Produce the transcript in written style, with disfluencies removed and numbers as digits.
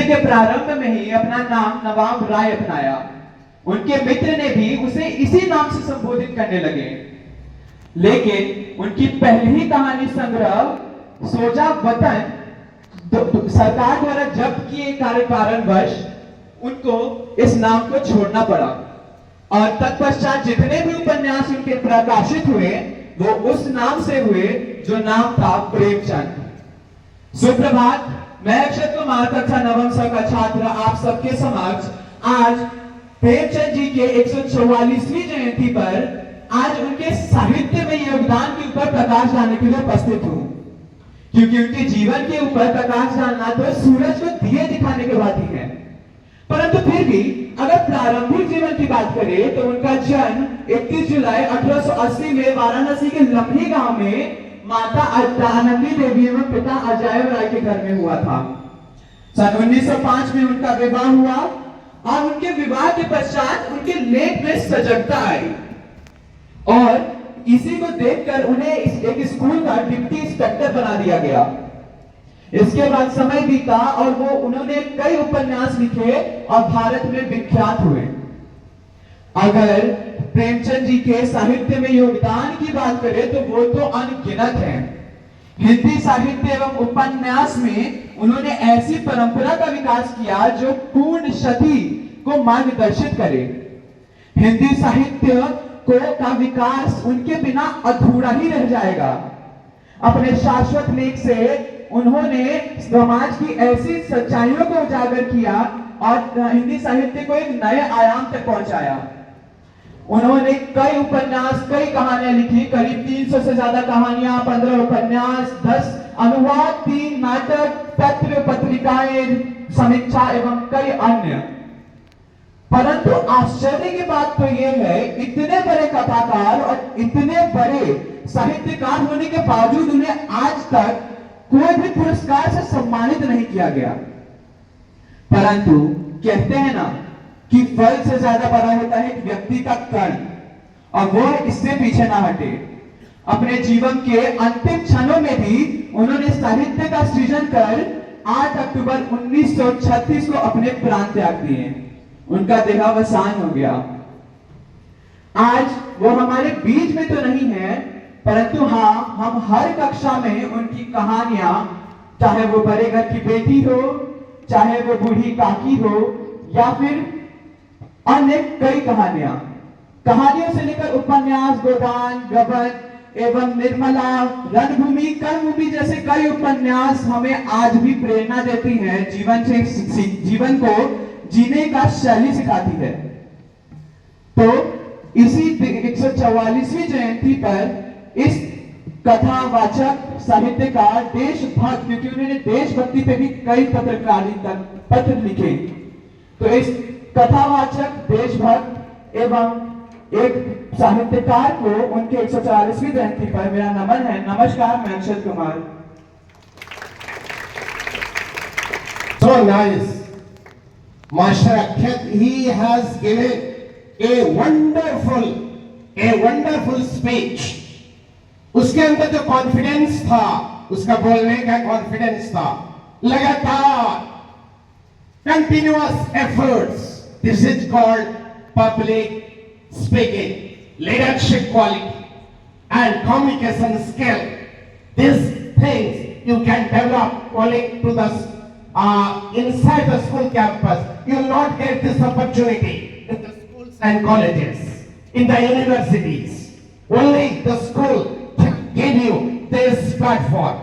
नृत्य के प्रारंभ में ही अपना नाम नवाब राय अपनाया। उनके मित्र ने भी उसे इसी नाम से संबोधित करने लगे। लेकिन उनकी पहली कहानी संग्रह सोजा वतन सरकार द्वारा जब्त किए कारणवश उनको इस नाम को छोड़ना पड़ा और तत्पश्चात जितने भी उपन्यास उनके प्रकाशित हुए वो उस नाम से हुए जो नाम था प्रेमचंद। सुप्रभात, मैं अक्षत कुमार कक्षा नवम स का छात्र आप सबके समक्ष आज प्रेमचंद जी के 144वीं जयंती पर आज उनके साहित्य में योगदान के ऊपर प्रकाश डालने के लिए उपस्थित हूं। क्योंकि उनके जीवन के ऊपर प्रकाश डालना तो सूरज को दिए दिखाने के बाद ही है, परंतु फिर भी अगर प्रारंभिक जीवन की बात करें तो उनका जन्म 31 जुलाई 1880 में वाराणसी के लम्ही गांव में माता आनंदी देवी एवं पिता अजायब राय के घर में हुआ था। सन 1905 में उनका विवाह हुआ और उनके विवाह के पश्चात उनके लेख में सजगता आई और इसी को देखकर उन्हें एक स्कूल का डिप्टी इंस्पेक्टर बना दिया गया। इसके बाद समय बीता और उन्होंने कई उपन्यास लिखे और भारत में विख्यात हुए। अगर प्रेमचंद जी के साहित्य में योगदान की बात करें तो वो तो अनगिनत है। हिंदी साहित्य एवं उपन्यास में उन्होंने ऐसी परंपरा का विकास किया जो पूर्ण शती को मार्गदर्शित करे। हिंदी साहित्य का विकास उनके बिना अधूरा ही रह जाएगा। अपने शाश्वत लेख से उन्होंने समाज की ऐसी सच्चाइयों को उजागर किया और हिंदी साहित्य को एक नए आयाम तक पहुंचाया। उन्होंने कई उपन्यास, कई कहानियां लिखी, करीब 300 से ज्यादा कहानियां, 15 उपन्यास, 10 अनुवाद, 3 नाटक, पत्र पत्रिकाएं, समीक्षा एवं कई अन्य। परंतु आश्चर्य की बात तो यह है, इतने बड़े कथाकार और इतने बड़े साहित्यकार होने के बावजूद उन्हें आज तक कोई भी पुरस्कार से सम्मानित नहीं किया गया। परंतु कहते हैं ना कि फल से ज्यादा बड़ा होता है एक व्यक्ति का कर्म, और वो इससे पीछे ना हटे। अपने जीवन के अंतिम क्षणों में भी उन्होंने साहित्य का सृजन कर 8 अक्टूबर 1936 को अपने प्राण त्याग दिए। उनका देहावसान हो गया। आज वो हमारे बीच में तो नहीं है, परंतु हाँ, हम हर कक्षा में उनकी कहानियां, चाहे वो बड़े घर की बेटी हो, चाहे वो बूढ़ी काकी हो, या फिर अन्य कई कहानियों से लेकर उपन्यास, गोदान, गबन एवं निर्मला, रणभूमि, कर्मभूमि जैसे कई उपन्यास हमें आज भी प्रेरणा देती हैं, जीवन को जीने का शैली सिखाती है। तो इसी 144वीं जयंती पर इस कथावाचक साहित्यकार देशभक्त, क्योंकि उन्होंने देशभक्ति पे भी कई पत्र लिखे, तो इस कथावाचक, देशभक्त एवं एक साहित्यकार को उनके 144वीं जयंती पर मेरा नमन है। नमस्कार, मैं अक्षत Kumar. So nice. Master Akshat, he has given a wonderful speech. उसके अंदर जो कॉन्फिडेंस था, उसका बोलने का कॉन्फिडेंस था, लगातार continuous efforts. This is called public speaking, leadership quality and communication skill. These things you can develop only to the inside the school campus. You will not get this opportunity in the schools and colleges, in the universities. Only the school can give you this platform.